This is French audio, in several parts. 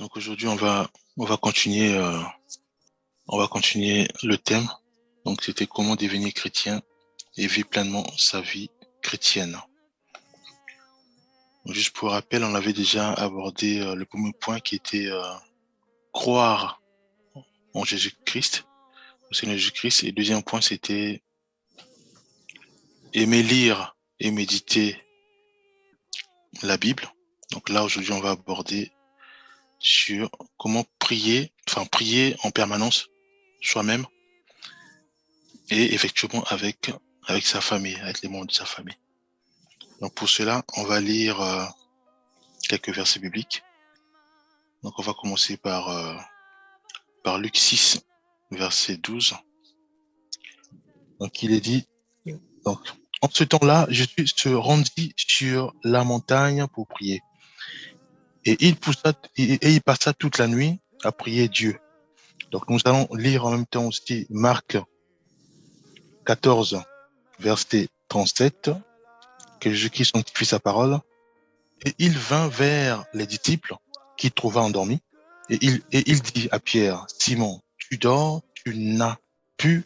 Donc aujourd'hui, on va continuer le thème. Donc c'était comment devenir chrétien et vivre pleinement sa vie chrétienne. Donc, juste pour rappel, on avait déjà abordé le premier point qui était croire en Jésus-Christ, au Seigneur Jésus-Christ. Et le deuxième point, c'était aimer lire et méditer la Bible. Donc là, aujourd'hui, on va aborder sur comment prier en permanence soi-même et effectivement avec sa famille, avec les membres de sa famille. Donc pour cela, on va lire quelques versets bibliques. Donc on va commencer par Luc 6, verset 12. Donc il est dit, donc en ce temps-là, Jésus se rendit sur la montagne pour prier. Et il passa toute la nuit à prier Dieu. Donc nous allons lire en même temps aussi Marc 14, verset 37, que Jésus-Christ sanctifie sa parole. Et il vint vers les disciples qu'il trouva endormis. Et il dit à Pierre, Simon, tu dors, tu n'as pu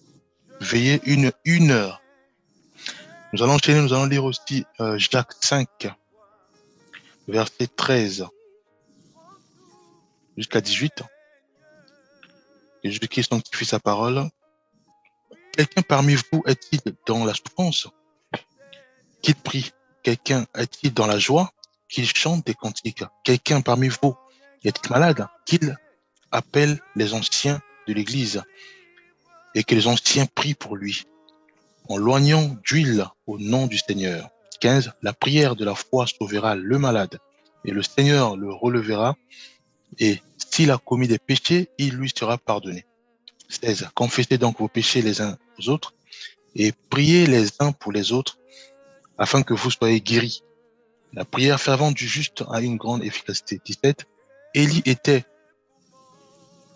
veiller une heure. Nous allons enchaîner, nous allons lire aussi Jacques 5, verset 13 jusqu'à 18. Et Jésus-Christ sanctifie sa parole. Quelqu'un parmi vous est-il dans la souffrance? Qu'il prie. Quelqu'un est-il dans la joie? Qu'il chante des cantiques. Quelqu'un parmi vous est-il malade? Qu'il appelle les anciens de l'Église et que les anciens prient pour lui, en loignant d'huile au nom du Seigneur. 15. La prière de la foi sauvera le malade, et le Seigneur le relèvera, et s'il a commis des péchés, il lui sera pardonné. 16. Confessez donc vos péchés les uns aux autres, et priez les uns pour les autres, afin que vous soyez guéris. La prière fervente du juste a une grande efficacité. 17. Élie était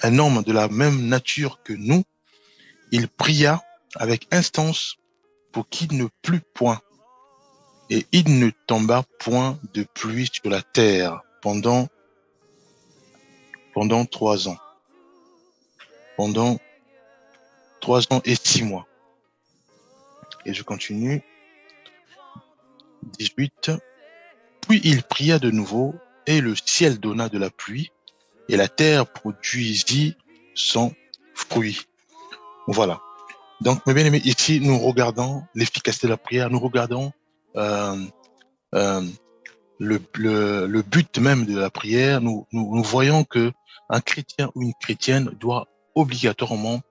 un homme de la même nature que nous. Il pria avec instance pour qu'il ne plût point, et il ne tomba point de pluie sur la terre pendant 3 ans. Pendant 3 ans et 6 mois. Et je continue. 18. Puis il pria de nouveau, et le ciel donna de la pluie, et la terre produisit son fruit. Voilà. Donc, mes bien-aimés, ici, nous regardons l'efficacité de la prière, nous regardons euh, le but même de la prière. Nous voyons que un chrétien ou une chrétienne doit obligatoirement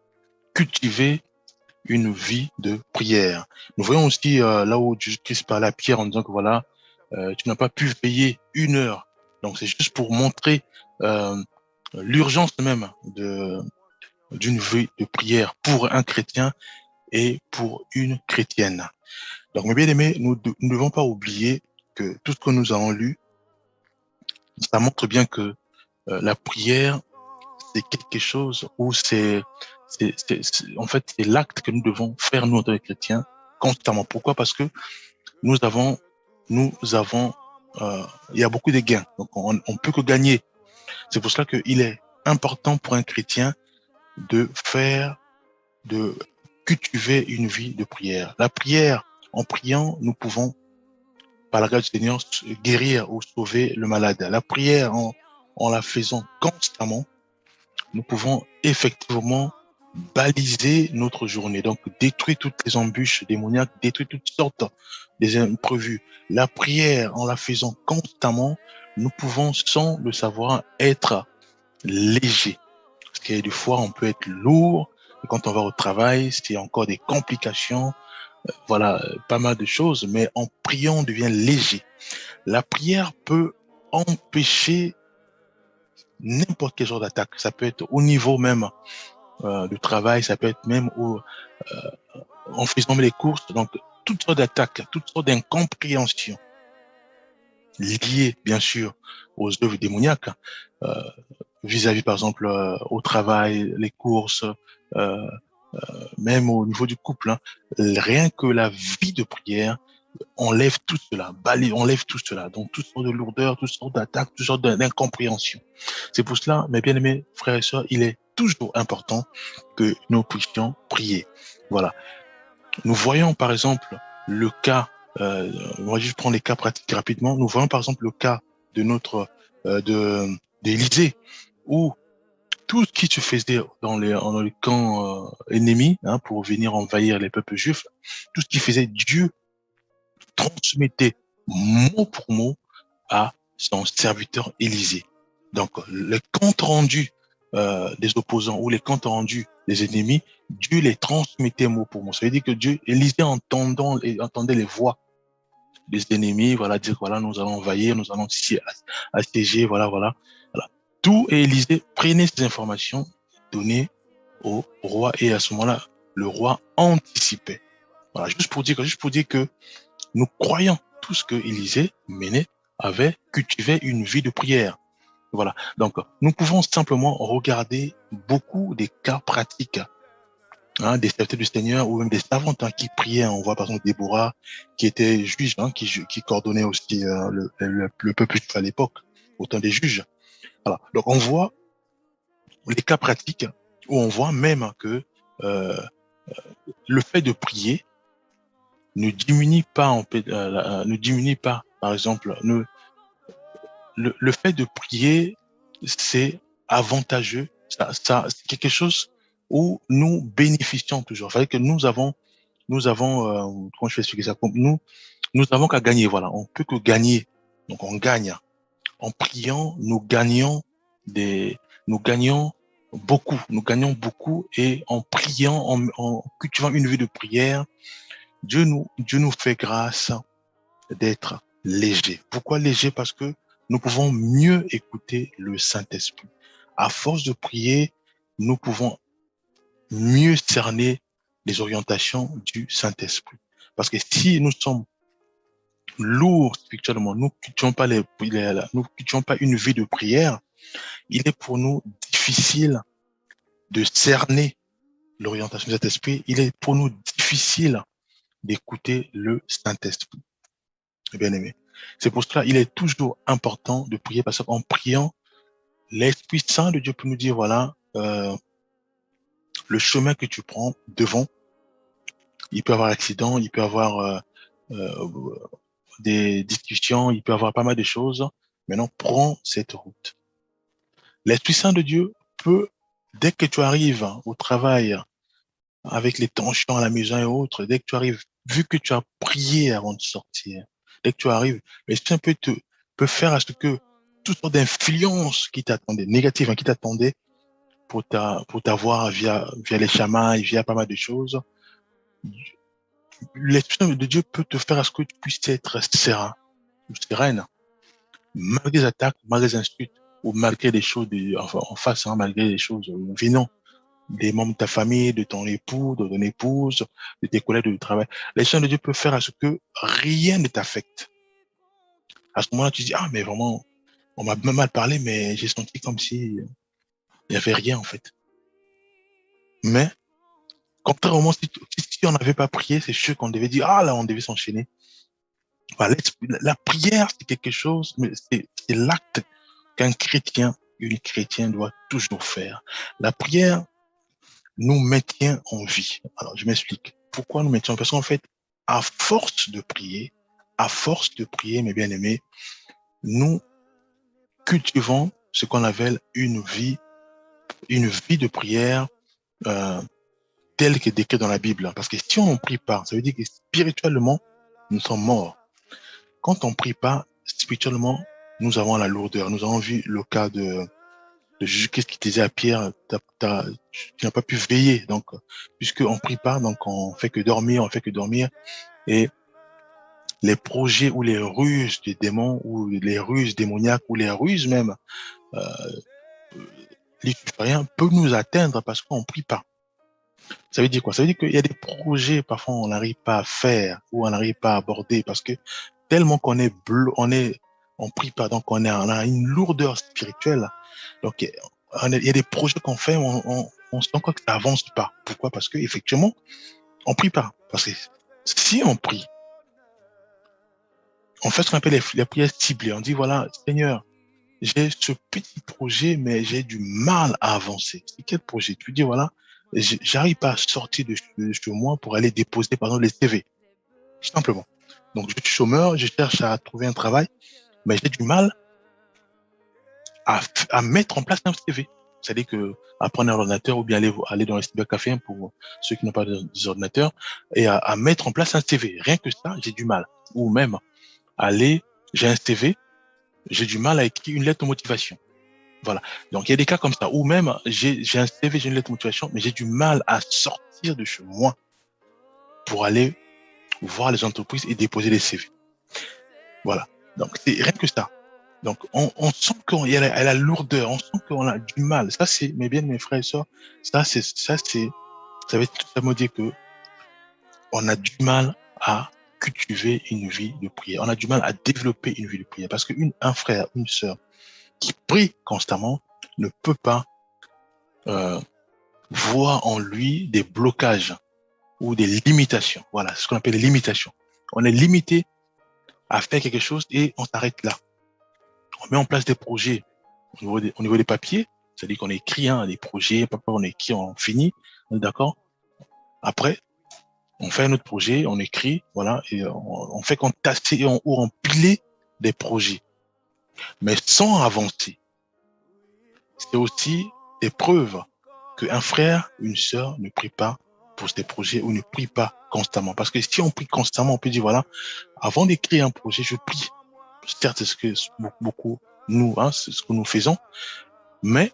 cultiver une vie de prière. Nous voyons aussi là où Jésus-Christ parlait à Pierre en disant que voilà, tu n'as pas pu veiller une heure. Donc c'est juste pour montrer l'urgence même d'une vie de prière pour un chrétien et pour une chrétienne. Donc mes bien-aimés, nous ne devons pas oublier que tout ce que nous avons lu, ça montre bien que la prière, c'est quelque chose où en fait, c'est l'acte que nous devons faire, nous, en tant que chrétiens, constamment. Pourquoi? Parce que nous avons, il y a beaucoup de gains. Donc, on peut que gagner. C'est pour cela qu'il est important pour un chrétien de cultiver une vie de prière. La prière, en priant, nous pouvons, par la grâce du Seigneur, guérir ou sauver le malade. La prière, en la faisant constamment, nous pouvons effectivement baliser notre journée, donc détruire toutes les embûches démoniaques, détruire toutes sortes des imprévus. La prière, en la faisant constamment, nous pouvons, sans le savoir, être léger. Parce qu'il y a des fois, on peut être lourd, et quand on va au travail, c'est encore des complications, voilà, pas mal de choses, mais en priant, on devient léger. La prière peut empêcher n'importe quel genre d'attaque. Ça peut être au niveau même du travail, ça peut être même en faisant les courses. Donc, toutes sortes d'attaques, toutes sortes d'incompréhensions liées, bien sûr, aux œuvres démoniaques, euh, vis-à-vis, par exemple, au travail, les courses, même au niveau du couple. Hein. Rien que la vie de prière enlève tout cela, enlève tout cela, donc toutes sortes de lourdeurs, toutes sortes d'attaques, toutes sortes d'incompréhensions. C'est pour cela, mes bien-aimés frères et sœurs, il est toujours important que nous puissions prier. Voilà. Nous voyons par exemple le cas, on va juste prendre les cas pratiques rapidement. Nous voyons par exemple le cas de notre d'Élisée, où tout ce qui se faisait dans les camps ennemis, hein, pour venir envahir les peuples juifs, tout ce qui faisait, Dieu transmettait mot pour mot à son serviteur Élisée. Donc, les comptes rendus des opposants ou les comptes rendus des ennemis, Dieu les transmettait mot pour mot. Ça veut dire que Dieu, Élisée entendait les voix des ennemis, voilà, dire voilà, nous allons envahir, nous allons assiéger, voilà, voilà, voilà. Tout, et Élisée prenait ces informations, donnait au roi, et à ce moment-là, le roi anticipait. Voilà, juste pour dire que nous croyons tout ce que Élisée menait, avait cultivé une vie de prière. Voilà. Donc, nous pouvons simplement regarder beaucoup des cas pratiques, hein, des serviteurs du Seigneur ou même des savantes, hein, qui priaient. On voit par exemple Déborah, qui était juge, hein, qui coordonnait aussi le peuple juif à l'époque, autant des juges. Voilà. Donc, on voit les cas pratiques où on voit même que euh, le fait de prier ne diminue pas, ne diminue pas, par exemple, le fait de prier, c'est avantageux. C'est quelque chose où nous bénéficions toujours. C'est-à-dire que nous avons, comment je vais expliquer ça? Nous avons qu'à gagner, voilà. On peut que gagner. Donc, on gagne. En priant, nous gagnons beaucoup. Nous gagnons beaucoup, et en priant, en cultivant une vie de prière, Dieu nous fait grâce d'être léger. Pourquoi léger? Parce que nous pouvons mieux écouter le Saint-Esprit. À force de prier, nous pouvons mieux cerner les orientations du Saint-Esprit. Parce que si nous sommes lourds spirituellement, nous nous cultivons pas une vie de prière, il est pour nous difficile de cerner l'orientation du Saint-Esprit. Il est pour nous difficile d'écouter le Saint-Esprit. Bien aimé. C'est pour cela il est toujours important de prier, parce qu'en priant, l'Esprit Saint de Dieu peut nous dire, voilà, le chemin que tu prends devant, il peut y avoir accident, il peut y avoir euh, des discussions, il peut y avoir pas mal de choses. Maintenant, prends cette route. L'Esprit Saint de Dieu peut, dès que tu arrives au travail, avec les tensions à la maison et autres, dès que tu arrives, vu que tu as prié avant de sortir, dès que tu arrives, l'Esprit Saint peut faire à ce que toutes sortes d'influences qui t'attendaient, négatives, hein, qui t'attendaient pour t'avoir via les chamans, via pas mal de choses, l'Esprit Saint de Dieu peut te faire à ce que tu puisses être serein, ou sereine, malgré les attaques, malgré les insultes, ou malgré des choses enfin, en face, hein, malgré les choses venant des membres de ta famille, de ton époux, de ton épouse, de tes collègues de travail. L'Esprit de Dieu peut faire à ce que rien ne t'affecte. À ce moment-là, tu dis, ah, mais vraiment, on m'a même mal parlé, mais j'ai senti comme si il n'y avait rien, en fait. Mais, contrairement, si on n'avait pas prié, c'est sûr qu'on devait dire, ah, là, on devait s'enchaîner. Voilà, la prière, c'est quelque chose, mais c'est l'acte qu'un chrétien, une chrétienne doit toujours faire. La prière nous maintient en vie. Alors, je m'explique. Pourquoi nous maintenons? Parce qu'en fait, à force de prier, mes bien-aimés, nous cultivons ce qu'on appelle une vie de prière euh, telle que décrite dans la Bible. Parce que si on ne prie pas, ça veut dire que spirituellement, nous sommes morts. Quand on ne prie pas, spirituellement, nous avons la lourdeur. Nous avons vu le cas de Jésus-Christ qui disait à Pierre, tu n'as pas pu veiller. Donc, puisqu'on ne prie pas, donc on fait que dormir, on fait que dormir. Et les projets ou les ruses des démons ou les ruses démoniaques ou les ruses même euh, lucifériens peuvent nous atteindre parce qu'on ne prie pas. Ça veut dire quoi? Ça veut dire qu'il y a des projets, parfois, on n'arrive pas à faire ou on n'arrive pas à aborder parce que tellement qu'on est on prie pas, donc on a une lourdeur spirituelle. Donc, il y a des projets qu'on fait, on sent quoi que ça avance pas. Pourquoi? Parce que, effectivement, on prie pas. Parce que si on prie, on fait ce qu'on appelle les prières ciblées. On dit, voilà, Seigneur, j'ai ce petit projet, mais j'ai du mal à avancer. C'est quel projet? Tu dis, voilà, j'arrive pas à sortir de chez moi pour aller déposer, par exemple, les CV, tout simplement. Donc, je suis chômeur, je cherche à trouver un travail, mais j'ai du mal à mettre en place un CV. C'est-à-dire que à prendre un ordinateur ou bien aller dans les cybercafés pour ceux qui n'ont pas d'ordinateur et à mettre en place un CV. Rien que ça, j'ai du mal. Ou même aller, j'ai un CV, j'ai du mal à écrire une lettre de motivation. Voilà. Donc il y a des cas comme ça. Ou même j'ai un CV, j'ai une lettre de motivation, mais j'ai du mal à sortir de chez moi pour aller voir les entreprises et déposer les CV. Voilà. Donc c'est rien que ça. Donc, on sent qu'il y a la lourdeur, on sent qu'on a du mal. Ça, c'est, mais bien, mes frères et sœurs, ça veut tout simplement dire que on a du mal à cultiver une vie de prière. On a du mal à développer une vie de prière parce un frère, une sœur qui prie constamment ne peut pas euh, voir en lui des blocages ou des limitations. Voilà, ce qu'on appelle les limitations. On est limité à faire quelque chose et on s'arrête là. On met en place des projets au niveau des papiers, c'est-à-dire qu'on écrit des projets, on écrit, on finit, on est d'accord. Après, on fait un autre projet, on écrit, voilà, et on fait qu'entasser ou empiler des projets, mais sans avancer. C'est aussi des preuves qu'un frère, une sœur ne prie pas pour ces projets ou ne prie pas constamment. Parce que si on prie constamment, on peut dire, voilà, avant d'écrire un projet, je prie. Certes, c'est ce que beaucoup, nous, c'est ce que nous faisons, mais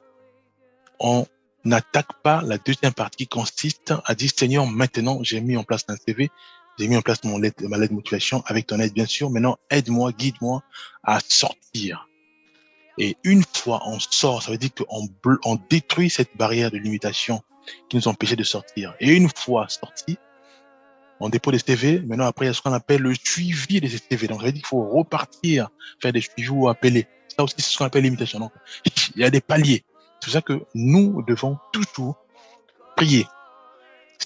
on n'attaque pas la deuxième partie qui consiste à dire, Seigneur, maintenant, j'ai mis en place un CV, j'ai mis en place ma lettre de motivation avec ton aide, bien sûr. Maintenant, aide-moi, guide-moi à sortir. Et une fois on sort, ça veut dire on détruit cette barrière de limitation qui nous empêchait de sortir. Et une fois sorti, on dépose des CV. Maintenant, après, il y a ce qu'on appelle le suivi de ces CV. Donc, ça veut dire qu'il faut repartir, faire des suivis ou appeler. Ça aussi, c'est ce qu'on appelle l'imitation. Donc, il y a des paliers. C'est pour ça que nous devons toujours prier.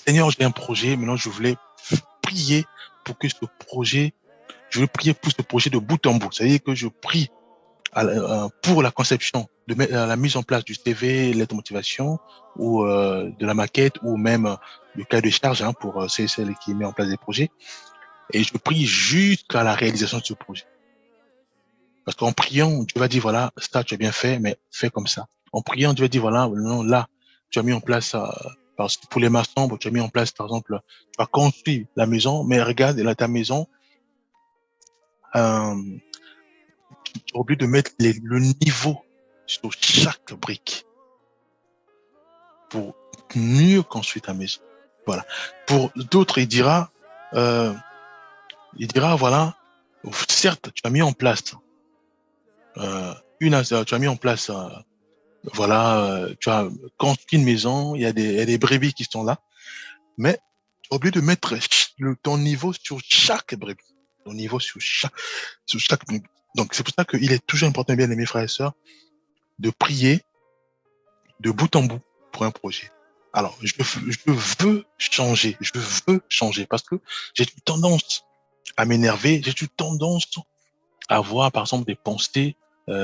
Seigneur, j'ai un projet. Maintenant, je voulais prier pour que ce projet, je veux prier pour ce projet de bout en bout. C'est-à-dire que je prie pour la conception, la mise en place du CV, l'aide de motivation ou de la maquette ou même le cahier de charge pour celle qui met en place des projets. Et je prie jusqu'à la réalisation de ce projet. Parce qu'en priant, Dieu va dire, voilà, ça, tu as bien fait, mais fais comme ça. En priant, Dieu va dire, voilà, non, là, tu as mis en place, parce que pour les maçons, tu as mis en place, par exemple, tu as construit la maison, mais regarde, là, ta maison, euh, tu as oublié de mettre le niveau sur chaque brique pour mieux construire ta maison. Voilà. Pour d'autres, euh, il dira, voilà, certes, tu as mis en place, tu as mis en place, voilà, tu as construit une maison, il y a des brebis qui sont là, mais tu as oublié de mettre ton niveau sur chaque brebis, ton niveau sur chaque brebis. Donc, c'est pour ça qu'il est toujours important, bien aimés frères et sœurs, de prier de bout en bout pour un projet. Alors, je veux changer parce que j'ai une tendance à m'énerver, j'ai une tendance à avoir, par exemple, des pensées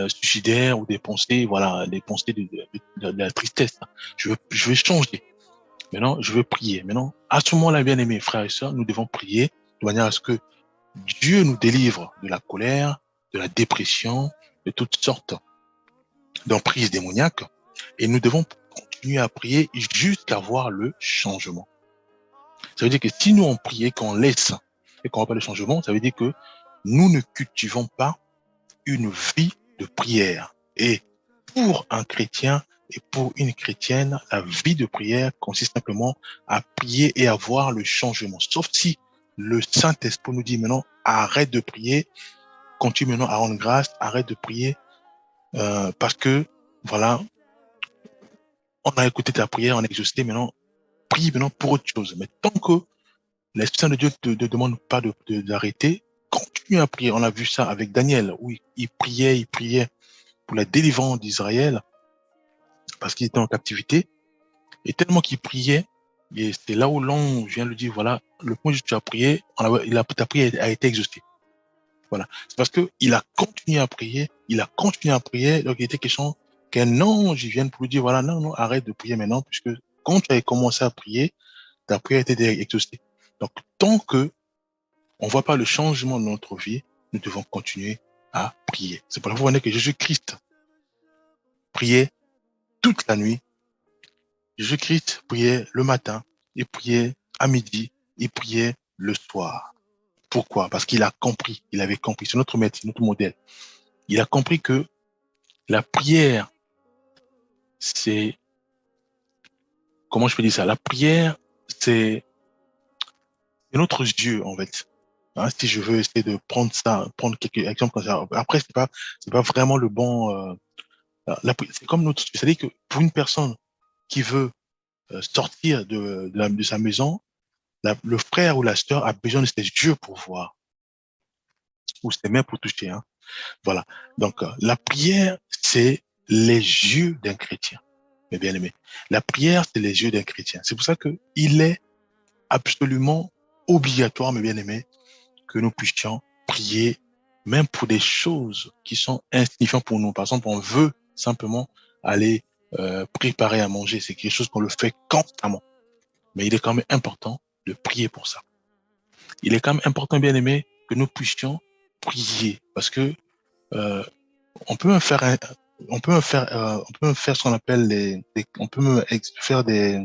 suicidaires ou des pensées, voilà, des pensées de la tristesse. Je veux changer. Maintenant, je veux prier. Maintenant, à ce moment-là, bien aimés frères et sœurs, nous devons prier de manière à ce que Dieu nous délivre de la colère, de la dépression, de toutes sortes d'emprises démoniaques. Et nous devons continuer à prier jusqu'à voir le changement. Ça veut dire que si nous on prie et qu'on laisse et qu'on voit pas le changement, ça veut dire que nous ne cultivons pas une vie de prière. Et pour un chrétien et pour une chrétienne, la vie de prière consiste simplement à prier et à voir le changement. Sauf si le Saint-Esprit nous dit maintenant, arrête de prier, continue maintenant à rendre grâce, arrête de prier, parce que, voilà, on a écouté ta prière, on a exaucé, maintenant, prie maintenant pour autre chose. Mais tant que l'Esprit Saint de Dieu ne te demande pas d'arrêter, continue à prier. On a vu ça avec Daniel, où il priait pour la délivrance d'Israël, parce qu'il était en captivité, et tellement qu'il priait, et c'est là où l'on vient lui dire, voilà, le point où tu as prié, ta prière a été exaucée. Voilà. C'est parce que il a continué à prier, donc il était question qu'un ange vienne pour lui dire, voilà, non, non, arrête de prier maintenant, puisque quand tu avais commencé à prier, ta prière était exaucée. Donc, tant que on voit pas le changement de notre vie, nous devons continuer à prier. C'est pour la fois que Jésus-Christ priait toute la nuit. Jésus-Christ priait le matin, il priait à midi, il priait le soir. Pourquoi? Parce qu'il a compris, il avait compris, c'est notre maître, c'est notre modèle. Il a compris que la prière, c'est, comment je peux dire ça? La prière, c'est notre Dieu, en fait. Hein, si je veux essayer de prendre ça, prendre quelques exemples comme ça. Après, c'est pas vraiment le bon, c'est comme notre, c'est-à-dire que pour une personne qui veut sortir de sa maison, le frère ou la sœur a besoin de ses yeux pour voir, ou ses mains pour toucher, hein. Voilà. Donc, la prière, c'est les yeux d'un chrétien, mes bien-aimés. La prière, c'est les yeux d'un chrétien. C'est pour ça que il est absolument obligatoire, mes bien-aimés, que nous puissions prier, même pour des choses qui sont insignifiantes pour nous. Par exemple, on veut simplement aller préparer à manger. C'est quelque chose qu'on le fait constamment. Mais il est quand même important de prier pour ça. Il est quand même important, bien aimé, que nous puissions prier, parce que euh, on peut me faire on peut me faire ce qu'on appelle on peut me faire des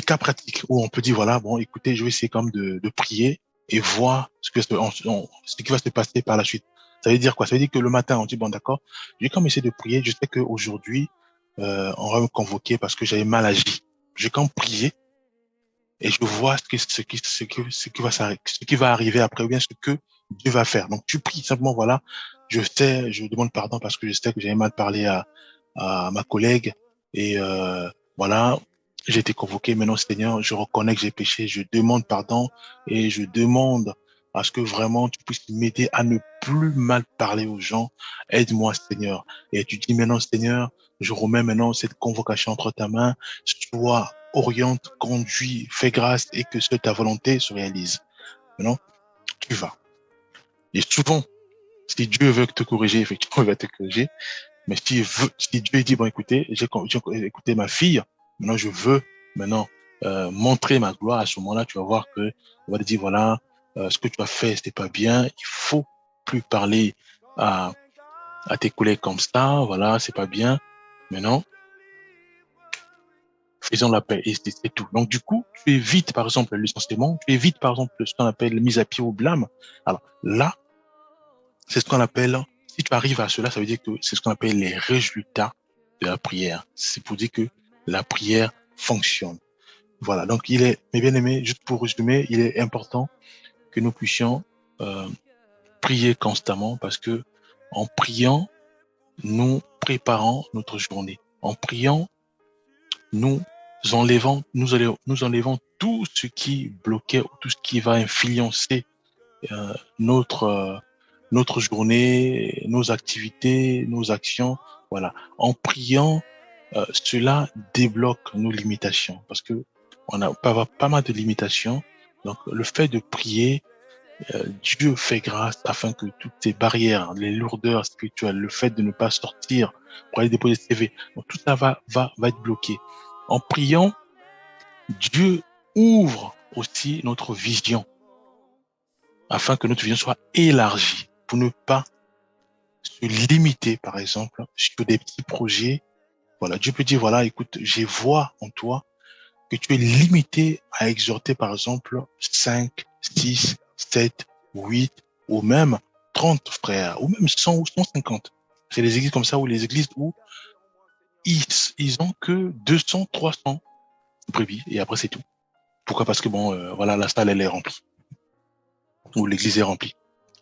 cas pratiques où on peut dire voilà, bon, écoutez, je vais essayer comme de prier et voir ce qui va se passer par la suite. Ça veut dire quoi? Ça veut dire que le matin, on dit bon, d'accord, je vais comme essayer de prier. Je sais qu'aujourd'hui, on va me convoquer parce que j'avais mal agi. Je vais comme prier et je vois ce qui va arriver après, ou bien ce que Dieu va faire. Donc, tu pries simplement, voilà, je demande pardon parce que je sais que j'avais mal parlé à ma collègue et voilà, j'ai été convoqué. Maintenant, Seigneur, je reconnais que j'ai péché, je demande pardon et je demande à ce que vraiment tu puisses m'aider à ne plus mal parler aux gens. Aide-moi, Seigneur. Et tu dis maintenant, Seigneur, je remets maintenant cette convocation entre ta main. Sois oriente, conduis, fais grâce et que seule ta volonté se réalise. Maintenant, tu vas. Et souvent, si Dieu veut te corriger, effectivement, il va te corriger. Mais si Dieu dit, bon, écoutez, j'ai écouté ma fille, maintenant je veux maintenant montrer ma gloire, à ce moment-là, tu vas voir que on va te dire, voilà, ce que tu as fait, c'était pas bien, il faut plus parler à, à tes collègues comme ça, voilà, c'est pas bien. Maintenant, faisons la paix et c'est tout. Donc, du coup, tu évites, par exemple, le licenciement, tu évites, par exemple, ce qu'on appelle mise à pied au blâme. Alors, là, c'est ce qu'on appelle, si tu arrives à cela, ça veut dire que c'est ce qu'on appelle les résultats de la prière. C'est pour dire que la prière fonctionne. Voilà. Donc, mes bien-aimés, juste pour résumer, il est important que nous puissions euh, prier constamment parce que en priant, nous préparons notre journée. En priant, nous nous enlevons tout ce qui bloquait, tout ce qui va influencer notre notre journée, nos activités, nos actions. Voilà. En priant, cela débloque nos limitations parce que on a pas mal de limitations. Donc, le fait de prier, Dieu fait grâce afin que toutes ces barrières, les lourdeurs spirituelles, le fait de ne pas sortir pour aller déposer le CV, donc tout ça va être bloqué. En priant, Dieu ouvre aussi notre vision afin que notre vision soit élargie pour ne pas se limiter, par exemple, sur des petits projets. Voilà, Dieu peut dire, voilà, écoute, je vois en toi que tu es limité à exhorter, par exemple, 5, 6, 7, 8, ou même 30 frères, ou même 100 ou 150. C'est les églises comme ça, ou les églises où ils, ils ont que 200, 300 brebis, et après c'est tout. Pourquoi? Parce que bon, voilà, la salle, elle est remplie, ou l'église est remplie.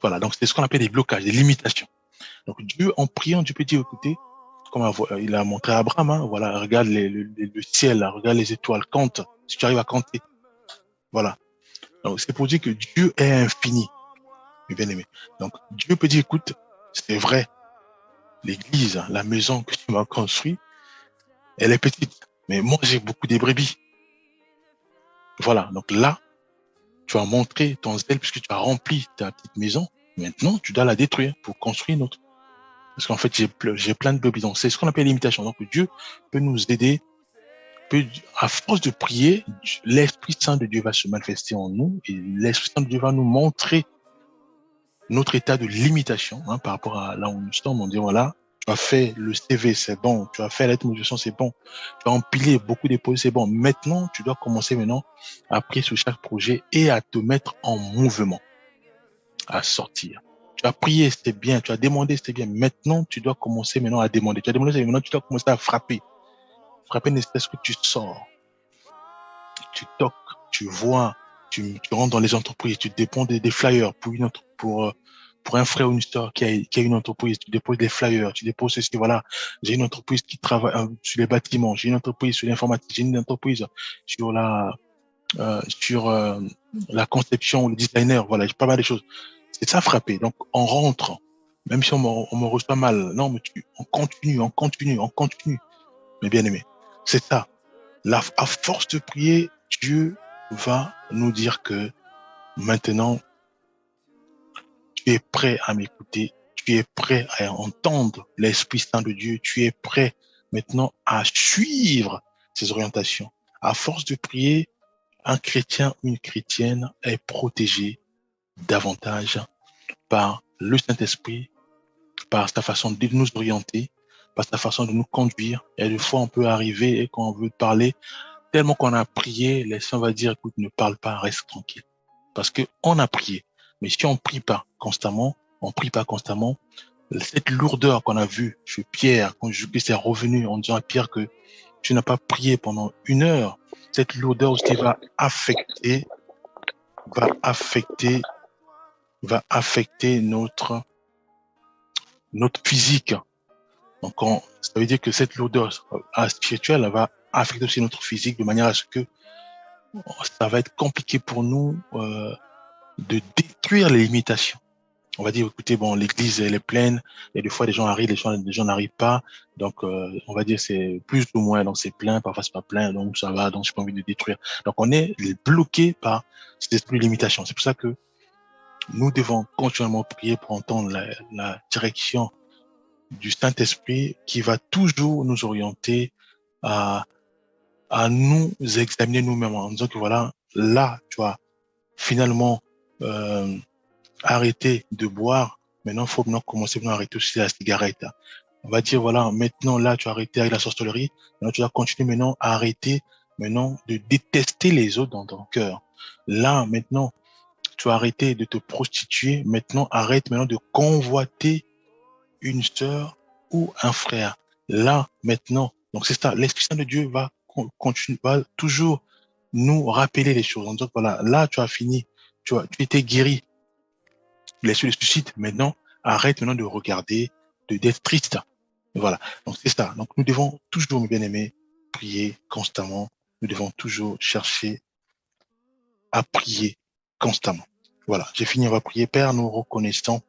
Voilà, donc c'est ce qu'on appelle des blocages, des limitations. Donc Dieu, en priant, Dieu peut dire, écoutez, comme il a montré à Abraham, hein, voilà, regarde le ciel, là, regarde les étoiles, compte, si tu arrives à compter. Voilà. Donc c'est pour dire que Dieu est infini, mes bien-aimés. Donc Dieu peut dire, écoute, c'est vrai, l'église, hein, la maison que tu m'as construite, elle est petite, mais moi j'ai beaucoup de brebis. Voilà. Donc là, Tu as montré ton zèle puisque tu as rempli ta petite maison. Maintenant, tu dois la détruire pour construire une autre. Parce qu'en fait, j'ai plein de brebis. Donc, c'est ce qu'on appelle l'imitation. Donc, Dieu peut nous aider. À force de prier, l'Esprit Saint de Dieu va se manifester en nous et l'Esprit Saint de Dieu va nous montrer notre état de limitation par rapport à là où nous sommes. On dit, voilà, tu as fait le CV, c'est bon. Tu as fait la lettre de motivation, c'est bon. Tu as empilé beaucoup d'épreuves, c'est bon. Maintenant, tu dois commencer maintenant à prier sur chaque projet et à te mettre en mouvement, à sortir. Tu as prié, c'était bien. Tu as demandé, c'était bien. Maintenant, tu dois commencer maintenant à demander. Tu as demandé, maintenant, tu dois commencer à frapper. Frapper, n'est-ce que tu sors. Tu toques, tu vois, tu rentres dans les entreprises, tu dépends des flyers pour un frère ou une sœur qui a une entreprise, tu déposes des flyers, tu déposes ceci, voilà, j'ai une entreprise qui travaille sur les bâtiments, j'ai une entreprise sur l'informatique, j'ai une entreprise sur la conception ou le designer, voilà, j'ai pas mal de choses. C'est ça frapper. Donc on rentre, même si on me reçoit mal, non, mais on continue, mes bien-aimés. C'est ça. À force de prier, Dieu va nous dire que maintenant, tu es prêt à m'écouter, tu es prêt à entendre l'Esprit Saint de Dieu, tu es prêt maintenant à suivre ses orientations. À force de prier, un chrétien ou une chrétienne est protégé davantage par le Saint-Esprit, par sa façon de nous orienter, par sa façon de nous conduire. Et des fois, on peut arriver et quand on veut parler, tellement qu'on a prié, les saints va dire, écoute, ne parle pas, reste tranquille. Parce que on a prié. Mais si on prie pas constamment, cette lourdeur qu'on a vue chez Pierre, quand Jésus-Christ est revenu en disant à Pierre que tu n'as pas prié pendant 1 heure, cette lourdeur aussi va affecter notre physique. Donc, ça veut dire que cette lourdeur spirituelle va affecter aussi notre physique de manière à ce que ça va être compliqué pour nous de détruire les limitations. On va dire, écoutez, bon, l'église, elle est pleine, et des fois, les gens arrivent, les gens n'arrivent pas. Donc, on va dire, c'est plus ou moins, donc c'est plein, parfois c'est pas plein, donc ça va, donc j'ai pas envie de détruire. Donc, on est bloqué par cet esprit de limitation. C'est pour ça que nous devons continuellement prier pour entendre la direction du Saint-Esprit qui va toujours nous orienter à nous examiner nous-mêmes en disant que voilà, là, tu vois, finalement, arrêter de boire. Maintenant, il faut maintenant commencer à arrêter aussi la cigarette. On va dire, voilà, maintenant, là, tu as arrêté avec la sorcellerie. Maintenant, tu vas continuer maintenant à arrêter maintenant de détester les autres dans ton cœur. Là, maintenant, tu as arrêté de te prostituer. Maintenant, arrête maintenant de convoiter une sœur ou un frère. Là, maintenant, donc c'est ça, l'Esprit Saint de Dieu va continuer, va toujours nous rappeler les choses. Donc voilà, là, tu as fini, tu étais guéri. L'esprit de suicide, maintenant, arrête maintenant de regarder, d'être triste. Voilà, donc c'est ça. Donc nous devons toujours, mes bien-aimés, prier constamment. Nous devons toujours chercher à prier constamment. Voilà, j'ai fini, on va prier. Père, nous reconnaissons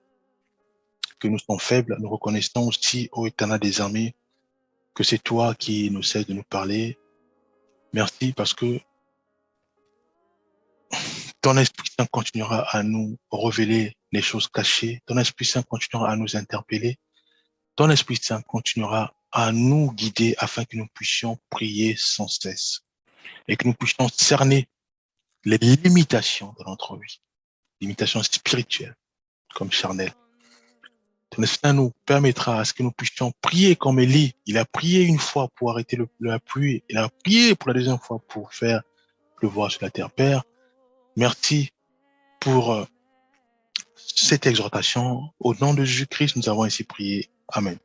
que nous sommes faibles. Nous reconnaissons aussi, ô Éternel des armées, que c'est toi qui nous cesse de nous parler. Merci parce que ton Esprit Saint continuera à nous révéler les choses cachées. Ton Esprit Saint continuera à nous interpeller. Ton Esprit Saint continuera à nous guider afin que nous puissions prier sans cesse et que nous puissions cerner les limitations de notre vie, limitations spirituelles comme charnelles. Ton Esprit Saint nous permettra à ce que nous puissions prier comme Élie. Il a prié une fois pour arrêter la pluie. Il a prié pour la deuxième fois pour faire pleuvoir sur la terre. Père, merci pour cette exhortation. Au nom de Jésus-Christ, nous avons ainsi prié. Amen.